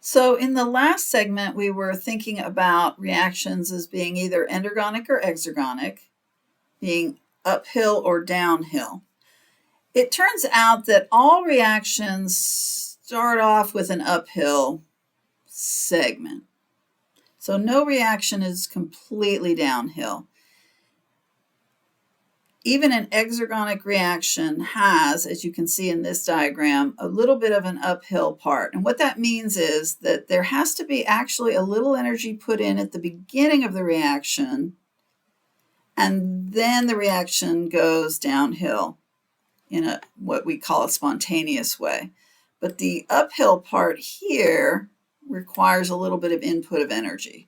So in the last segment, we were thinking about reactions as being either endergonic or exergonic, being uphill or downhill. It turns out that all reactions start off with an uphill segment. So no reaction is completely downhill. Even an exergonic reaction has, as you can see in this diagram, a little bit of an uphill part. And what that means is that there has to be actually a little energy put in at the beginning of the reaction, and then the reaction goes downhill in what we call a spontaneous way. But the uphill part here requires a little bit of input of energy.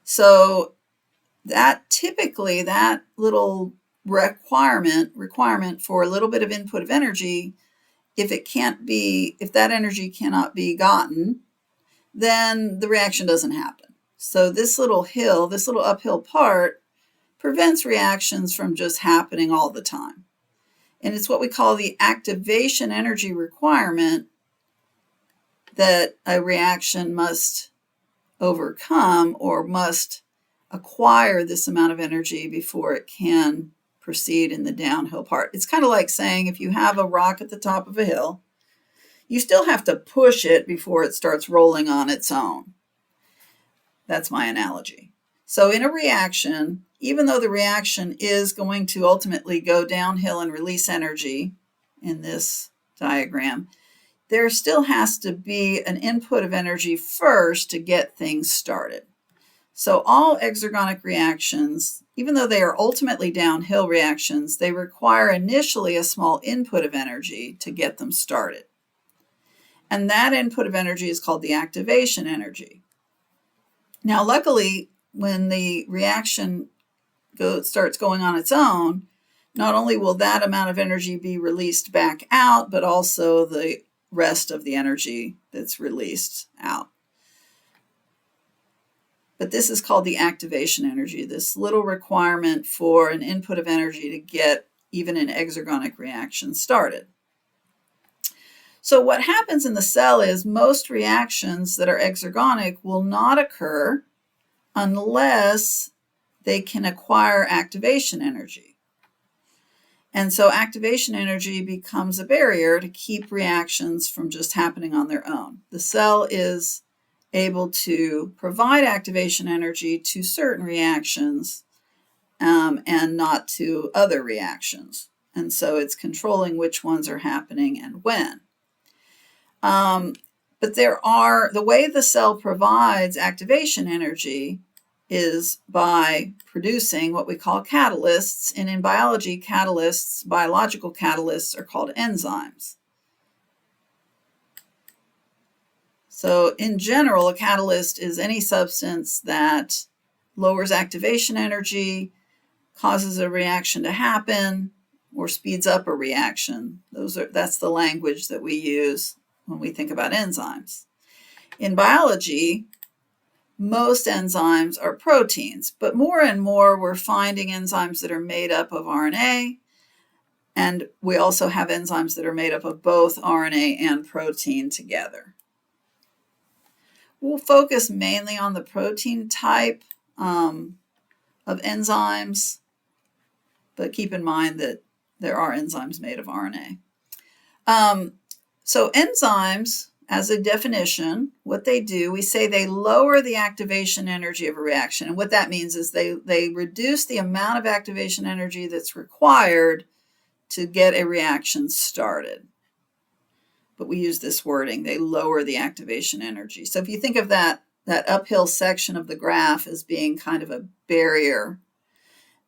So that typically, that little requirement for a little bit of input of energy, if that energy cannot be gotten, then the reaction doesn't happen. So this little uphill part prevents reactions from just happening all the time. And it's what we call the activation energy requirement that a reaction must overcome or must acquire this amount of energy before it can proceed in the downhill part. It's kind of like saying if you have a rock at the top of a hill, you still have to push it before it starts rolling on its own. That's my analogy. So in a reaction, even though the reaction is going to ultimately go downhill and release energy in this diagram, there still has to be an input of energy first to get things started. So all exergonic reactions, even though they are ultimately downhill reactions, they require initially a small input of energy to get them started. And that input of energy is called the activation energy. Now, luckily, when the reaction starts going on its own, not only will that amount of energy be released back out, but also the rest of the energy that's released out. But this is called the activation energy, this little requirement for an input of energy to get even an exergonic reaction started. So what happens in the cell is most reactions that are exergonic will not occur unless they can acquire activation energy. And so activation energy becomes a barrier to keep reactions from just happening on their own. The cell is able to provide activation energy to certain reactions and not to other reactions. And so it's controlling which ones are happening and when. But the way the cell provides activation energy is by producing what we call catalysts. And in biology, biological catalysts are called enzymes. So in general, a catalyst is any substance that lowers activation energy, causes a reaction to happen, or speeds up a reaction. That's the language that we use when we think about enzymes. In biology, most enzymes are proteins, but more and more we're finding enzymes that are made up of RNA, and we also have enzymes that are made up of both RNA and protein together. We'll focus mainly on the protein type of enzymes, but keep in mind that there are enzymes made of RNA. So enzymes, as a definition, what they do, we say they lower the activation energy of a reaction. And what that means is they reduce the amount of activation energy that's required to get a reaction started. But we use this wording, they lower the activation energy. So if you think of that uphill section of the graph as being kind of a barrier,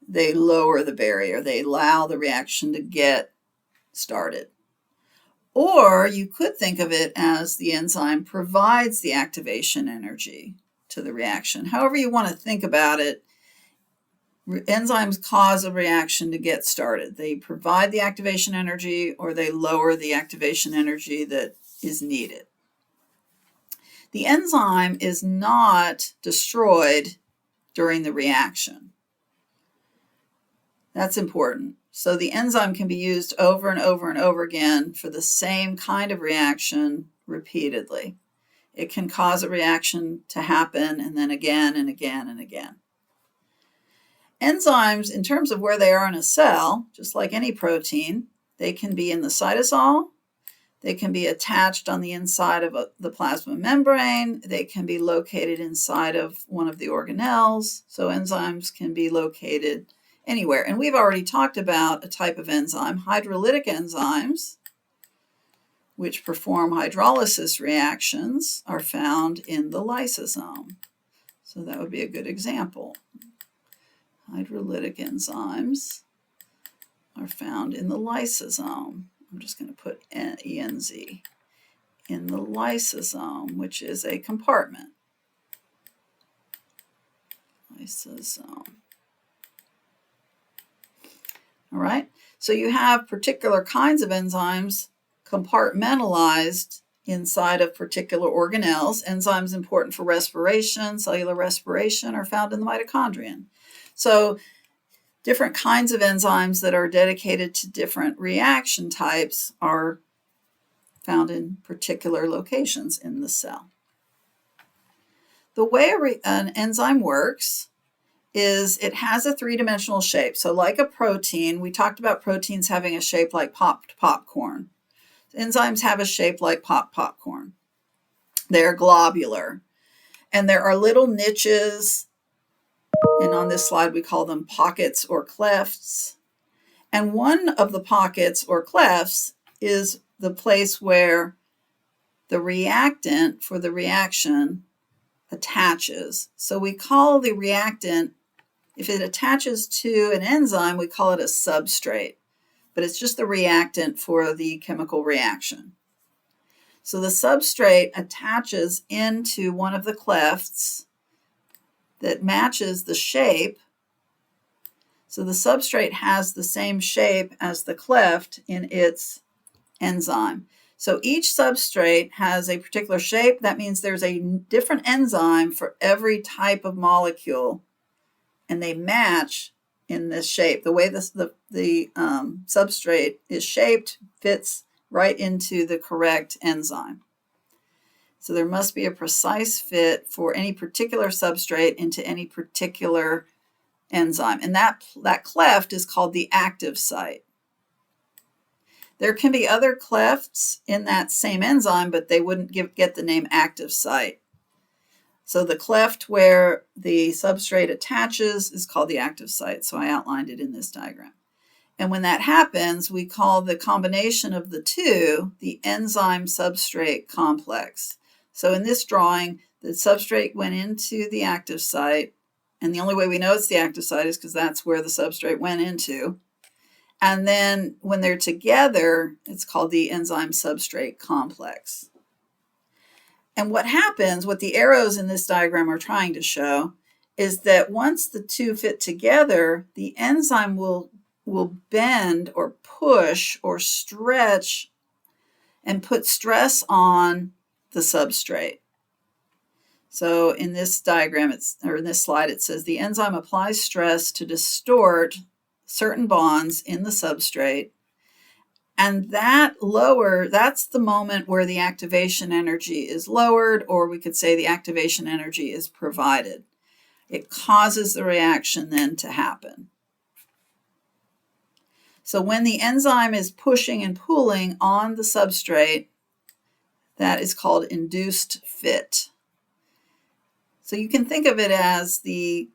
they lower the barrier. They allow the reaction to get started. Or you could think of it as the enzyme provides the activation energy to the reaction. However you want to think about it, enzymes cause a reaction to get started. They provide the activation energy or they lower the activation energy that is needed. The enzyme is not destroyed during the reaction. That's important. So the enzyme can be used over and over and over again for the same kind of reaction repeatedly. it can cause a reaction to happen, and then again and again and again. Enzymes, in terms of where they are in a cell, just like any protein, they can be in the cytosol, they can be attached on the inside of the plasma membrane, they can be located inside of one of the organelles, so enzymes can be located anywhere. And we've already talked about a type of enzyme, hydrolytic enzymes, which perform hydrolysis reactions, are found in the lysosome. So that would be a good example. Hydrolytic enzymes are found in the lysosome. I'm just going to put ENZ in the lysosome, which is a compartment. Lysosome. All right, so you have particular kinds of enzymes compartmentalized inside of particular organelles. Enzymes important for respiration, cellular respiration, are found in the mitochondrion. So different kinds of enzymes that are dedicated to different reaction types are found in particular locations in the cell. The way an enzyme works is it has a three-dimensional shape. So like a protein, we talked about proteins having a shape like popped popcorn. Enzymes have a shape like popped popcorn. They're globular. And there are little niches, and on this slide we call them pockets or clefts. And one of the pockets or clefts is the place where the reactant for the reaction attaches. So we call the reactant, if it attaches to an enzyme, we call it a substrate, but it's just the reactant for the chemical reaction. So the substrate attaches into one of the clefts that matches the shape. So the substrate has the same shape as the cleft in its enzyme. So each substrate has a particular shape. That means there's a different enzyme for every type of molecule, and they match in this shape. The way the substrate is shaped fits right into the correct enzyme. So there must be a precise fit for any particular substrate into any particular enzyme. And that cleft is called the active site. There can be other clefts in that same enzyme, but they wouldn't get the name active site. So the cleft where the substrate attaches is called the active site. So I outlined it in this diagram. And when that happens, we call the combination of the two the enzyme substrate complex. So in this drawing, the substrate went into the active site, and the only way we know it's the active site is because that's where the substrate went into. And then when they're together, it's called the enzyme substrate complex. And what happens, what the arrows in this diagram are trying to show, is that once the two fit together, the enzyme will bend or push or stretch and put stress on the substrate. So in this diagram, in this slide, it says the enzyme applies stress to distort certain bonds in the substrate, and that's the moment where the activation energy is lowered, or we could say the activation energy is provided. It causes the reaction then to happen. So when the enzyme is pushing and pulling on the substrate, that is called induced fit. So you can think of it as the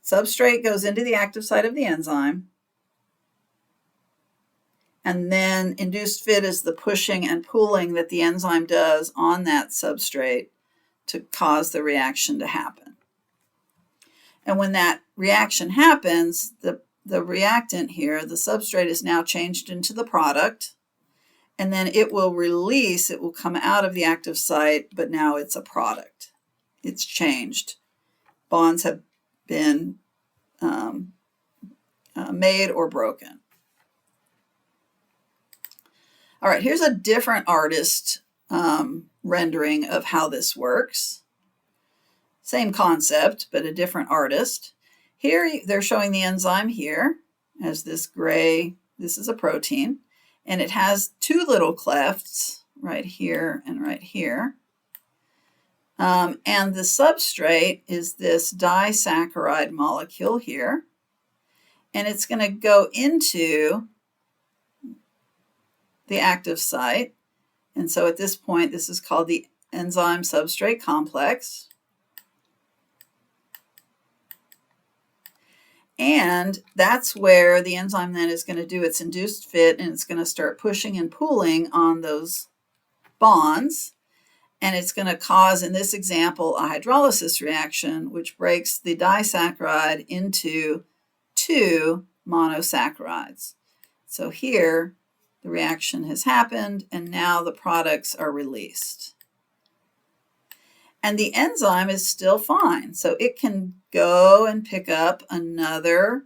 substrate goes into the active site of the enzyme, and then induced fit is the pushing and pulling that the enzyme does on that substrate to cause the reaction to happen. And when that reaction happens, the reactant here, the substrate, is now changed into the product, and then it will come out of the active site, but now it's a product. It's changed. Bonds have been made or broken. All right, here's a different artist rendering of how this works. Same concept, but a different artist. Here they're showing the enzyme here as this gray, this is a protein, and it has two little clefts right here and right here. And the substrate is this disaccharide molecule here. And it's going to go into the active site. And so at this point, this is called the enzyme substrate complex. And that's where the enzyme then is going to do its induced fit, and it's going to start pushing and pulling on those bonds. And it's going to cause, in this example, a hydrolysis reaction, which breaks the disaccharide into 2 monosaccharides. So here, the reaction has happened, and now the products are released. And the enzyme is still fine, so it can go and pick up another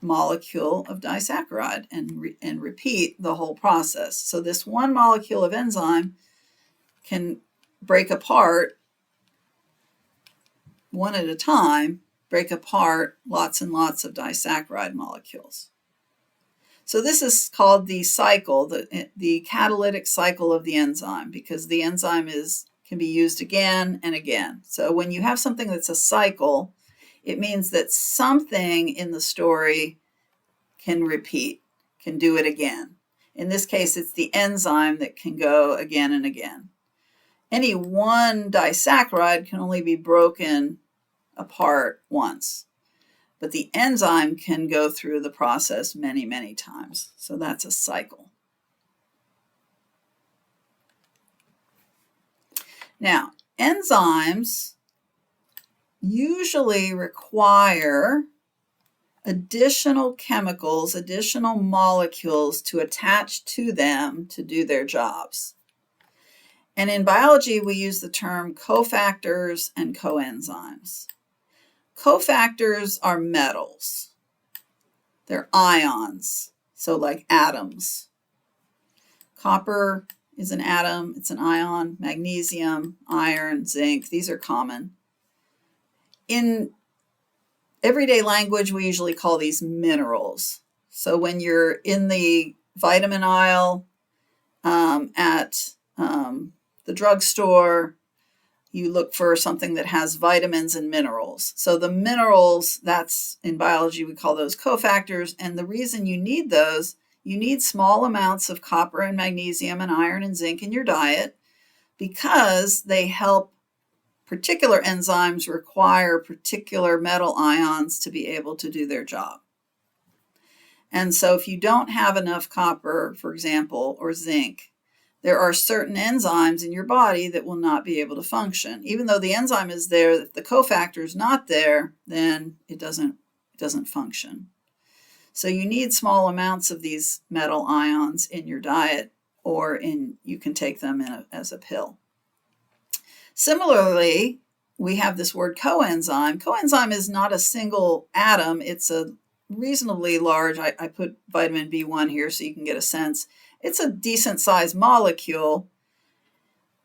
molecule of disaccharide and repeat the whole process. So this one molecule of enzyme can break apart one at a time, break apart lots and lots of disaccharide molecules. So this is called the cycle, the catalytic cycle of the enzyme, because the enzyme can be used again and again. So when you have something that's a cycle, it means that something in the story can repeat, can do it again. In this case, it's the enzyme that can go again and again. Any one disaccharide can only be broken apart once, but the enzyme can go through the process many, many times. So that's a cycle. Now, enzymes usually require additional chemicals, additional molecules to attach to them to do their jobs. And in biology, we use the term cofactors and coenzymes. Cofactors are metals. They're ions, so like atoms. Copper is an atom, it's an ion. Magnesium, iron, zinc, these are common. In everyday language, we usually call these minerals. So when you're in the vitamin aisle at the drugstore, you look for something that has vitamins and minerals. So the minerals, that's in biology, we call those cofactors. And the reason you need those, you need small amounts of copper and magnesium and iron and zinc in your diet because they help. Particular enzymes require particular metal ions to be able to do their job. And so if you don't have enough copper, for example, or zinc, there are certain enzymes in your body that will not be able to function. Even though the enzyme is there, if the cofactor is not there, then it doesn't function. So you need small amounts of these metal ions in your diet, or you can take them as a pill. Similarly, we have this word coenzyme. Coenzyme is not a single atom. It's a reasonably large, I put vitamin B1 here so you can get a sense. It's a decent sized molecule.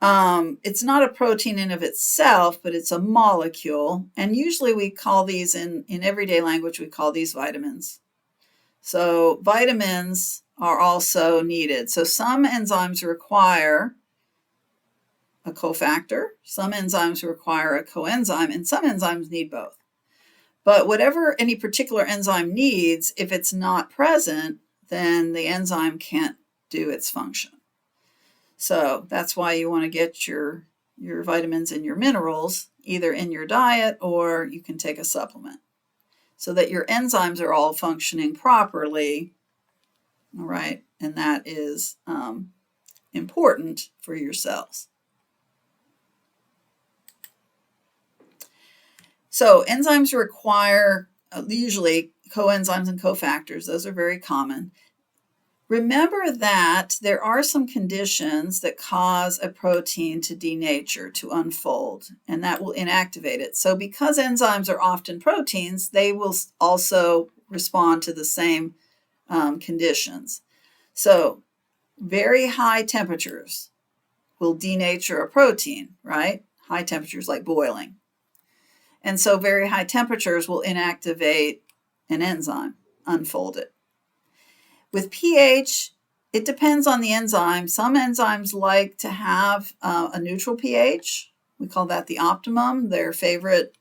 It's not a protein in of itself, but it's a molecule. And usually we call these, in everyday language, we call these vitamins. So vitamins are also needed. So some enzymes require a cofactor, some enzymes require a coenzyme, and some enzymes need both. But whatever any particular enzyme needs, if it's not present, then the enzyme can't do its function. So that's why you want to get your vitamins and your minerals either in your diet or you can take a supplement so that your enzymes are all functioning properly. All right, and that is important for your cells. So enzymes require usually coenzymes and cofactors. Those are very common. Remember that there are some conditions that cause a protein to denature, to unfold, and that will inactivate it. So because enzymes are often proteins, they will also respond to the same conditions. So very high temperatures will denature a protein, right? High temperatures like boiling. And so very high temperatures will inactivate an enzyme, unfold it. With pH It depends on the enzyme. Some enzymes like to have a neutral pH. We call that the optimum, their favorite,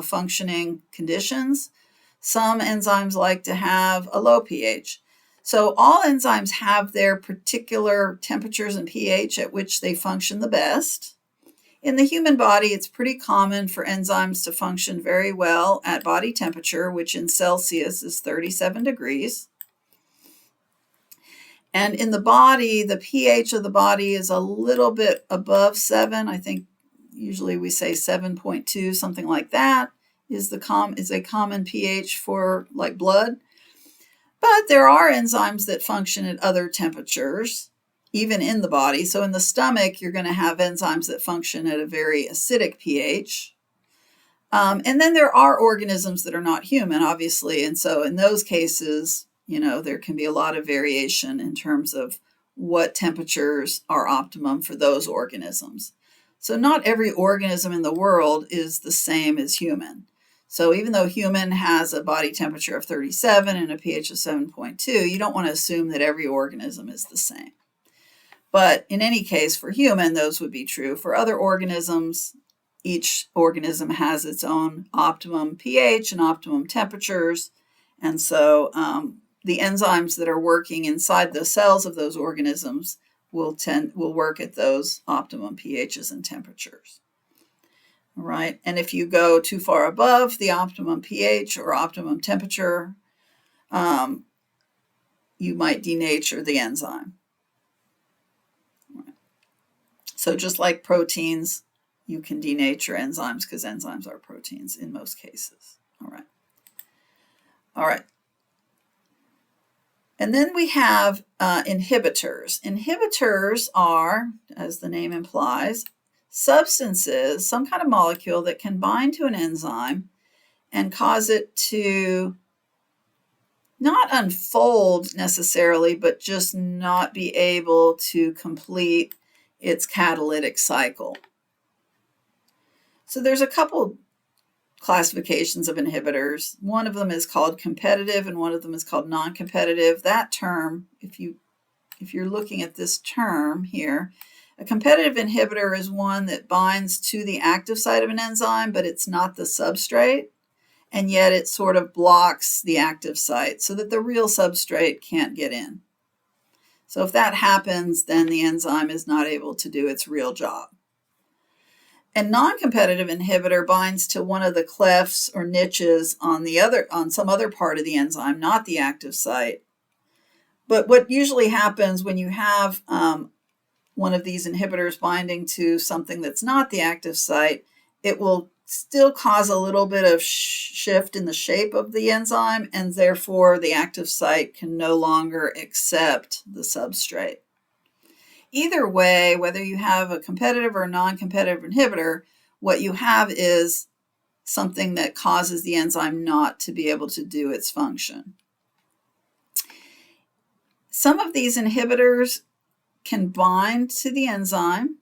functioning conditions. Some enzymes like to have a low pH. So all enzymes have their particular temperatures and pH at which they function the best. In the human body, it's pretty common for enzymes to function very well at body temperature, which in Celsius is 37 degrees. And in the body, the pH of the body is a little bit above 7. I think usually we say 7.2, something like that is a common pH for like blood. But there are enzymes that function at other temperatures, even in the body. So in the stomach, you're going to have enzymes that function at a very acidic pH. And then there are organisms that are not human, obviously. And so in those cases, there can be a lot of variation in terms of what temperatures are optimum for those organisms. So not every organism in the world is the same as human. So even though human has a body temperature of 37 and a pH of 7.2, you don't want to assume that every organism is the same. But in any case, for human, those would be true. For other organisms, each organism has its own optimum pH and optimum temperatures. And so the enzymes that are working inside the cells of those organisms will work at those optimum pHs and temperatures. All right. And if you go too far above the optimum pH or optimum temperature, you might denature the enzyme. Right. So just like proteins, you can denature enzymes because enzymes are proteins in most cases. All right. All right. And then we have inhibitors. Inhibitors are, as the name implies, substances, some kind of molecule that can bind to an enzyme and cause it to not unfold necessarily, but just not be able to complete its catalytic cycle. So there's a couple classifications of inhibitors. One of them is called competitive and one of them is called non-competitive. That term, if you're looking at this term here, a competitive inhibitor is one that binds to the active site of an enzyme, but it's not the substrate, and yet it sort of blocks the active site so that the real substrate can't get in. So if that happens, then the enzyme is not able to do its real job. A non-competitive inhibitor binds to one of the clefts or niches on some other part of the enzyme, not the active site. But what usually happens when you have one of these inhibitors binding to something that's not the active site, it will still cause a little bit of shift in the shape of the enzyme, and therefore the active site can no longer accept the substrate. Either way, whether you have a competitive or non-competitive inhibitor, what you have is something that causes the enzyme not to be able to do its function. Some of these inhibitors can bind to the enzyme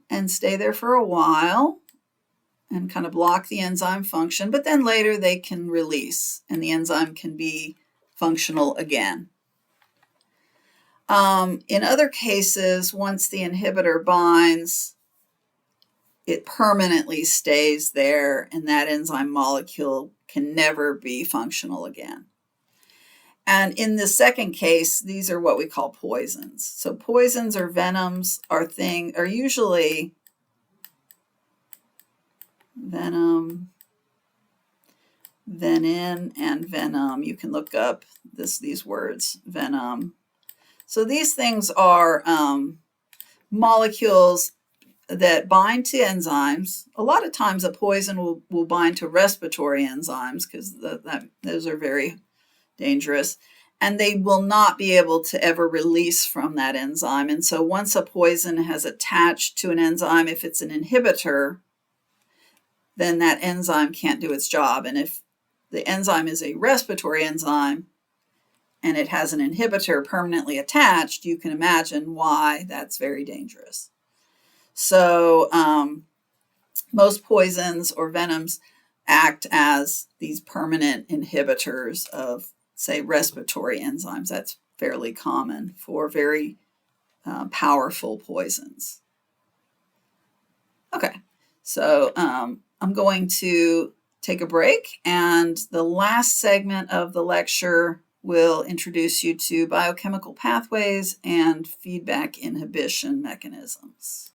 and stay there for a while and kind of block the enzyme function, but then later they can release and the enzyme can be functional again. In other cases, once the inhibitor binds, it permanently stays there and that enzyme molecule can never be functional again. And in the second case, these are what we call poisons. So poisons or venoms are usually venom, venin, and venom. You can look up these words, venom. So these things are molecules that bind to enzymes. A lot of times a poison will bind to respiratory enzymes because those are very dangerous. And they will not be able to ever release from that enzyme. And so once a poison has attached to an enzyme, if it's an inhibitor, then that enzyme can't do its job. And if the enzyme is a respiratory enzyme, and it has an inhibitor permanently attached, you can imagine why that's very dangerous. So most poisons or venoms act as these permanent inhibitors of, say, respiratory enzymes. That's fairly common for very powerful poisons. Okay, so I'm going to take a break, and the last segment of the lecture will introduce you to biochemical pathways and feedback inhibition mechanisms.